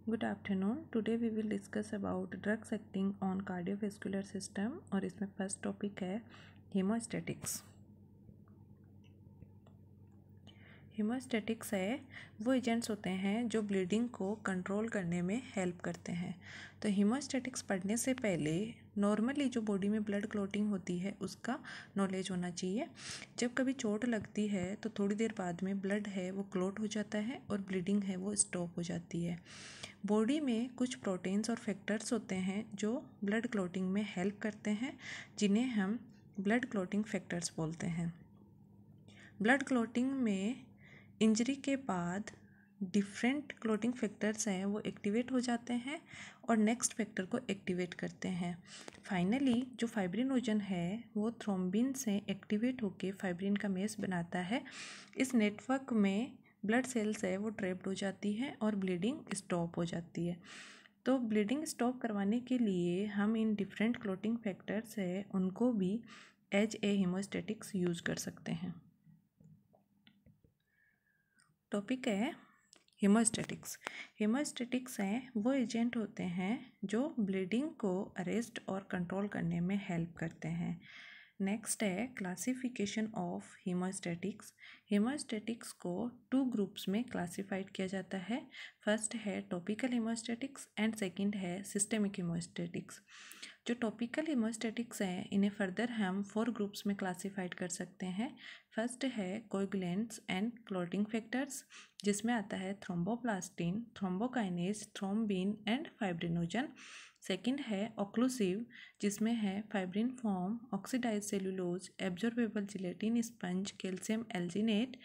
Good afternoon. Today we will discuss about drugs acting on cardiovascular system और इसमें first topic है हीमोस्टैटिक्स। हीमोस्टैटिक्स है वो एजेंट्स होते हैं जो ब्लीडिंग को कंट्रोल करने में हेल्प करते हैं। तो हीमोस्टैटिक्स पढ़ने से पहले नॉर्मली जो बॉडी में ब्लड क्लॉटिंग होती है उसका नॉलेज होना चाहिए। जब कभी चोट लगती है तो थोड़ी देर बाद में ब्लड है वो क्लॉट हो जाता है और ब्लीडिंग है वो स्टॉप हो जाती है। बॉडी में कुछ प्रोटीन्स और फैक्टर्स होते हैं जो ब्लड क्लॉटिंग में हेल्प करते हैं, जिन्हें हम ब्लड क्लॉटिंग फैक्टर्स बोलते हैं। ब्लड क्लॉटिंग में इंजरी के बाद डिफरेंट क्लॉटिंग फैक्टर्स हैं वो एक्टिवेट हो जाते हैं और नेक्स्ट फैक्टर को एक्टिवेट करते हैं। फाइनली जो फाइब्रिनोजन है वो थ्रोम्बिन से एक्टिवेट होकर फाइब्रिन का मेस बनाता है। इस नेटवर्क में ब्लड सेल्स है वो ट्रैप्ड हो जाती है और ब्लीडिंग स्टॉप हो जाती है। तो ब्लीडिंग स्टॉप करवाने के लिए हम इन डिफरेंट क्लॉटिंग फैक्टर्स है उनको भी एज ए हीमोस्टैटिक्स यूज़ कर सकते हैं। टॉपिक है हीमोस्टैटिक्स। हीमोस्टैटिक्स हैं वो एजेंट होते हैं जो ब्लीडिंग को अरेस्ट और कंट्रोल करने में हेल्प करते हैं। नेक्स्ट है क्लासिफिकेशन ऑफ हीमोस्टैटिक्स। हीमोस्टैटिक्स को 2 ग्रुप्स में क्लासिफाइड किया जाता है। फर्स्ट है टॉपिकल हीमोस्टैटिक्स एंड सेकंड है सिस्टेमिक हीमोस्टैटिक्स। जो टॉपिकल हीमोस्टैटिक्स हैं इन्हें फर्दर हम 4 ग्रुप्स में क्लासिफाइड कर सकते हैं। फर्स्ट है कोएगुलेंट्स एंड क्लॉटिंग फैक्टर्स, जिसमें आता है thromboplastin, thrombokinase, thrombin and fibrinogen. Second है ऑक्लूसिव, जिसमें है fibrin form, oxidize cellulose, absorbable gelatin sponge, calcium alginate.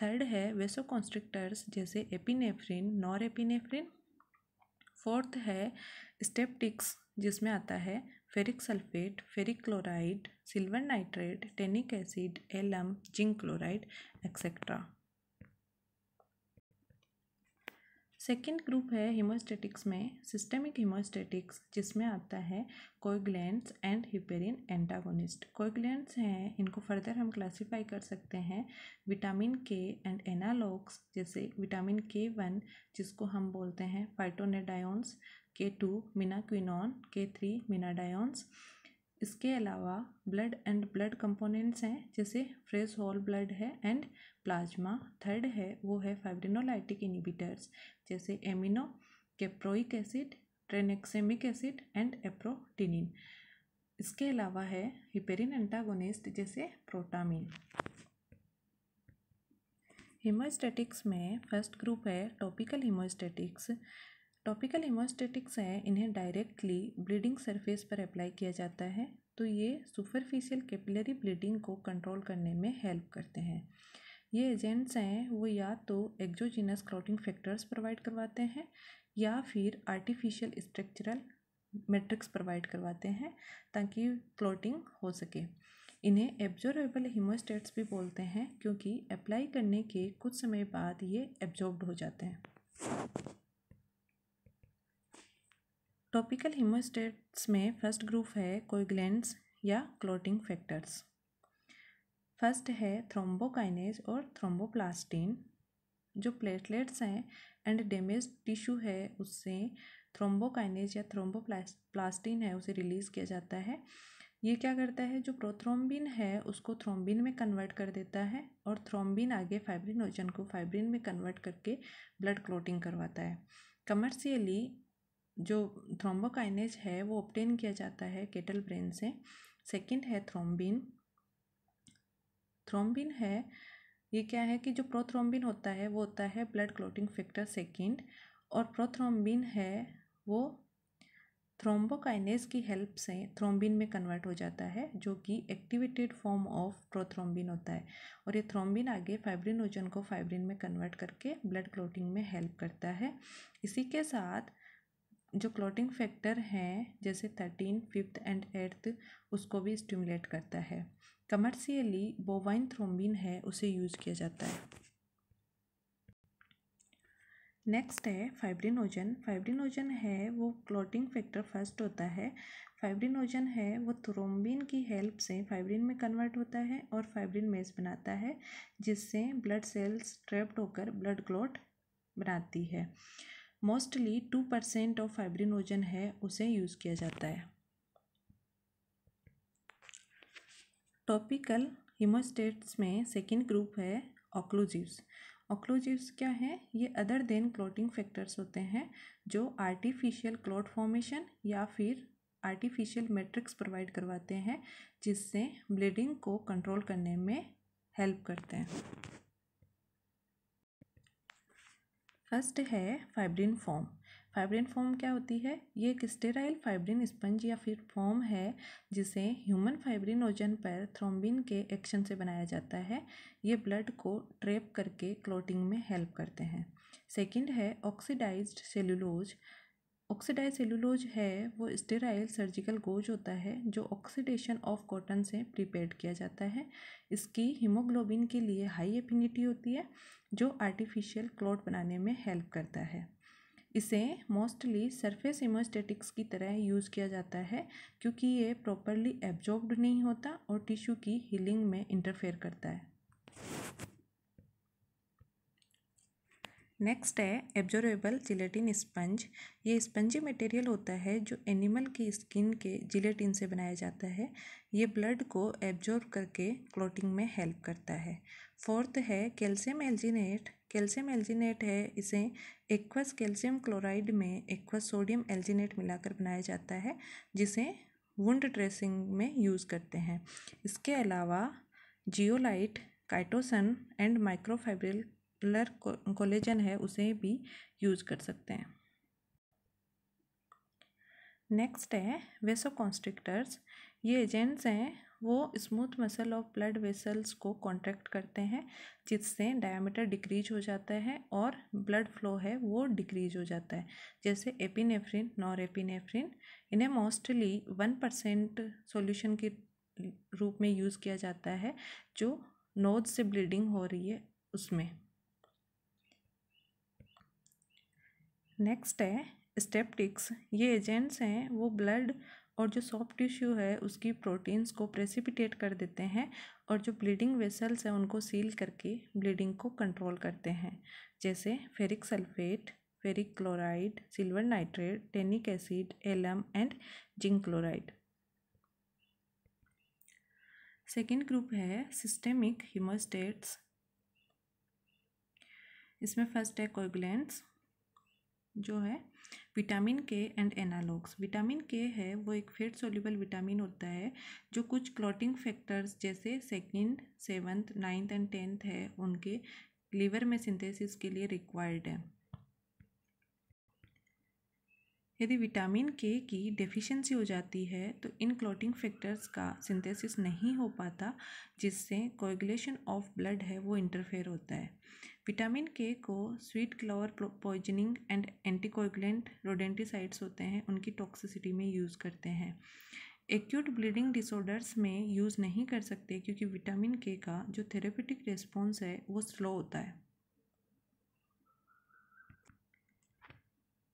Third है वेसोकॉन्स्ट्रिक्टर्स जैसे एपिनेफ्रिन, नॉर एपिनेफ्रिन। फोर्थ है स्टेप्टिक्स, जिसमें आता है ferric sulphate, ferric chloride, silver nitrate, tannic acid, alum, zinc chloride etcetera. Second group है हीमोस्टैटिक्स में सिस्टेमिक हीमोस्टैटिक्स, जिसमें आता है coagulants and heparin antagonist. Coagulants हैं इनको फर्दर हम क्लासीफाई कर सकते हैं विटामिन के एंड एनालॉग्स, जैसे विटामिन K1 जिसको हम बोलते हैं फाइटोनेडायोन्स, K2 मीनाक्विनोन, K3 मीनाडायोन्स। इसके अलावा ब्लड एंड ब्लड कंपोनेंट्स हैं जैसे फ्रेश होल ब्लड है एंड प्लाज्मा। थर्ड है वो है फाइब्रिनोलाइटिक इनिबिटर्स जैसे amino, caproic acid, tranexamic acid and aprotinin. इसके अलावा है हिपेरिन एंटागोनिस्ट जैसे प्रोटामिन। हीमोस्टैटिक्स में फर्स्ट ग्रुप है टॉपिकल हीमोस्टैटिक्स। टॉपिकल हीमोस्टैटिक्स है इन्हें डायरेक्टली ब्लीडिंग सरफेस पर अप्लाई किया जाता है, तो ये सुपरफिशियल कैपिलरी ब्लीडिंग को कंट्रोल करने में हेल्प करते हैं। ये एजेंट्स हैं वो या तो एक्सोजीनस क्लॉटिंग फैक्टर्स प्रोवाइड करवाते हैं या फिर आर्टिफिशियल स्ट्रक्चरल मैट्रिक्स प्रोवाइड करवाते हैं ताकि क्लॉटिंग हो सके। इन्हें एब्जॉर्बेबल हीमोस्टैट्स भी बोलते हैं क्योंकि अप्लाई करने के कुछ समय बाद ये एब्जॉर्ब्ड हो जाते हैं। टॉपिकल हीमोस्टैट्स में फर्स्ट ग्रुप है कोएगुलेंट्स या क्लॉटिंग फैक्टर्स। फर्स्ट है थ्रोम्बोकाइनेज और थ्रोम्बोप्लास्टिन। जो प्लेटलेट्स हैं एंड डैमेज टिश्यू है उससे थ्रोम्बोकाइनेज या थ्रोम्बोप्लास्टिन है उसे रिलीज़ किया जाता है। ये क्या करता है, जो प्रोथ्रोम्बिन है उसको थ्रोम्बिन में कन्वर्ट कर देता है और थ्रोम्बिन आगे फाइब्रिनोजन को फाइब्रिन में कन्वर्ट करके ब्लड क्लॉटिंग करवाता है। कमर्शियली जो थ्रोम्बोकाइनेज है वो ऑब्टेन किया जाता है केटल ब्रेन से। सेकंड है थ्रोम्बिन। थ्रोम्बिन है ये क्या है कि जो प्रोथ्रोम्बिन होता है वो होता है ब्लड क्लॉटिंग फैक्टर सेकंड, और प्रोथ्रोम्बिन है वो थ्रोम्बोकाइनेज की हेल्प से थ्रोम्बिन में कन्वर्ट हो जाता है, जो कि एक्टिवेटेड फॉर्म ऑफ प्रोथ्रोम्बिन होता है। और ये थ्रोम्बिन आगे फाइब्रिनोजन को फाइब्रिन में कन्वर्ट करके ब्लड क्लॉटिंग में हेल्प करता है। इसी के साथ जो क्लॉटिंग फैक्टर हैं जैसे 13, 5th एंड 8th उसको भी स्टिमुलेट करता है। कमर्शियली बोवाइन थ्रोम्बिन है उसे यूज़ किया जाता है। नेक्स्ट है फाइब्रिनोजन। फाइब्रिनोजन है वो क्लॉटिंग फैक्टर फर्स्ट होता है। फाइब्रिनोजन है वो थ्रोम्बिन की हेल्प से फाइब्रिन में कन्वर्ट होता है और फाइब्रिन मेस बनाता है, जिससे ब्लड सेल्स ट्रैप्ड होकर ब्लड क्लॉट बनाती है। मोस्टली 2% ऑफ फाइब्रिनोजन है उसे यूज़ किया जाता है। टॉपिकल हीमोस्टेट्स में सेकेंड ग्रुप है ऑक्लूसिव्स। ऑक्लूसिव्स क्या है? ये अदर देन क्लॉटिंग फैक्टर्स होते हैं जो आर्टिफिशियल क्लॉट फॉर्मेशन या फिर आर्टिफिशियल मैट्रिक्स प्रोवाइड करवाते हैं जिससे ब्लीडिंग को कंट्रोल करने में हेल्प करते हैं। फर्स्ट है फाइब्रिन फॉर्म। फाइब्रिन फॉर्म क्या होती है? ये एक स्टेराइल फाइब्रिन स्पंज या फिर फॉर्म है जिसे ह्यूमन फाइब्रिनोजन पर थ्रोम्बिन के एक्शन से बनाया जाता है। ये ब्लड को ट्रैप करके क्लॉटिंग में हेल्प करते हैं। सेकंड है ऑक्सीडाइज्ड सेलुलोज। ऑक्सीडाइज्ड सेलुलोज है वो स्टेराइल सर्जिकल गोज होता है जो ऑक्सीडेशन ऑफ कॉटन से प्रिपेयर्ड किया जाता है। इसकी हीमोग्लोबिन के लिए हाई एफिनिटी होती है जो आर्टिफिशियल क्लॉट बनाने में हेल्प करता है। इसे मोस्टली सरफेस हीमोस्टेटिक्स की तरह यूज़ किया जाता है क्योंकि ये प्रॉपरली एब्जॉर्ब्ड नहीं होता और टिश्यू की हीलिंग में इंटरफेयर करता है। नेक्स्ट है एब्जॉर्बेबल जिलेटिन स्पंज। ये स्पंजी मटेरियल होता है जो एनिमल की स्किन के जिलेटिन से बनाया जाता है। ये ब्लड को एब्जॉर्ब करके क्लॉटिंग में हेल्प करता है। फोर्थ है कैल्शियम एल्जिनेट। कैल्शियम एल्जिनेट है इसे एक्वस कैल्शियम क्लोराइड में एक्वस सोडियम एल्जिनेट मिलाकर बनाया जाता है जिसे वुंड ड्रेसिंग में यूज़ करते हैं। इसके अलावा zeolite, chitosan and microfibril collagen है उसे भी यूज़ कर सकते हैं। नेक्स्ट है वेसोकॉन्स्ट्रिक्टर्स। ये एजेंट्स हैं वो smooth muscle of blood vessels को कॉन्ट्रैक्ट करते हैं जिससे डायमीटर डिक्रीज हो जाता है और ब्लड फ्लो है वो डिक्रीज हो जाता है, जैसे एपिनेफ्रिन, नॉरएपिनेफ्रिन। इन्हें मोस्टली 1% सॉल्यूशन के रूप में यूज़ किया जाता है जो नोज से ब्लीडिंग हो रही है उसमें। नेक्स्ट है स्टेप्टिक्स। ये एजेंट्स हैं वो ब्लड और जो सॉफ्ट टिश्यू है उसकी प्रोटीन्स को प्रेसिपिटेट कर देते हैं और जो ब्लीडिंग वेसल्स हैं उनको सील करके ब्लीडिंग को कंट्रोल करते हैं, जैसे ferric sulphate, ferric chloride, silver nitrate, tannic acid, alum and zinc chloride. Second group है सिस्टेमिक हीमोस्टेट्स। इसमें फर्स्ट है कोएगुलेंट्स जो है विटामिन के एंड एनालॉग्स। विटामिन के है वो एक फैट सोल्यूबल विटामिन होता है जो कुछ क्लॉटिंग फैक्टर्स जैसे second, 7th, 9th and 10th है उनके लीवर में सिंथेसिस के लिए रिक्वायर्ड है। यदि विटामिन के की डेफिशिएंसी हो जाती है तो इन क्लॉटिंग फैक्टर्स का सिंथेसिस नहीं हो पाता जिससे कोएगुलेशन ऑफ ब्लड है वो इंटरफेयर होता है। विटामिन के को sweet clover poisoning and anticoagulant rodenticides होते हैं उनकी टॉक्सिसिटी में यूज़ करते हैं। एक्यूट ब्लीडिंग डिसऑर्डर्स में यूज़ नहीं कर सकते क्योंकि विटामिन के का जो थेरेपेटिक रिस्पॉन्स है वो स्लो होता है।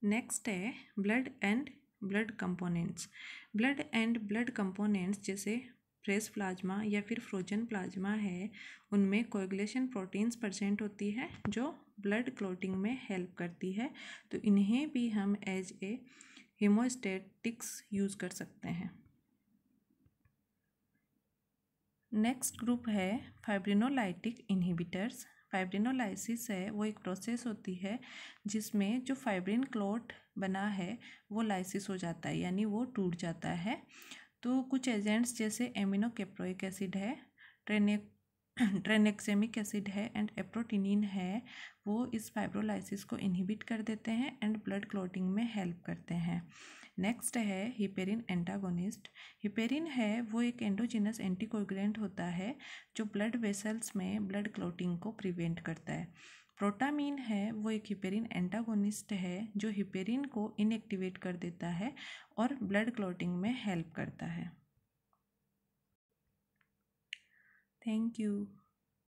नेक्स्ट है blood and blood components. Blood and blood components जैसे फ्रेश प्लाज्मा या फिर फ्रोजन प्लाज्मा है उनमें कोएगुलेशन प्रोटीन्स प्रेजेंट होती है जो ब्लड क्लॉटिंग में हेल्प करती है, तो इन्हें भी हम एज ए हीमोस्टेटिक्स यूज़ कर सकते हैं। नेक्स्ट ग्रुप है फाइब्रिनोलाइटिक इनहिबिटर्स। फाइब्रिनोलाइसिस है वो एक प्रोसेस होती है जिसमें जो फाइब्रिन क्लॉट बना है वो लाइसिस हो जाता है यानी वो टूट जाता है। तो कुछ एजेंट्स जैसे एमिनोकेप्रोइक एसिड है, ट्रेनेक्सेमिक एसिड है एंड एप्रोटिनिन है वो इस फाइब्रोलाइसिस को इनहिबिट कर देते हैं एंड ब्लड क्लॉटिंग में हेल्प करते हैं। नेक्स्ट है हिपेरिन एंटागोनिस्ट। हिपेरिन है वो एक एंडोजिनस एंटीकोगुलेंट होता है जो ब्लड वेसल्स में ब्लड क्लॉटिंग को प्रिवेंट करता है। प्रोटामीन है वो एक हिपेरिन एंटागोनिस्ट है जो हिपेरिन को इनएक्टिवेट कर देता है और ब्लड क्लॉटिंग में हेल्प करता है। Thank you.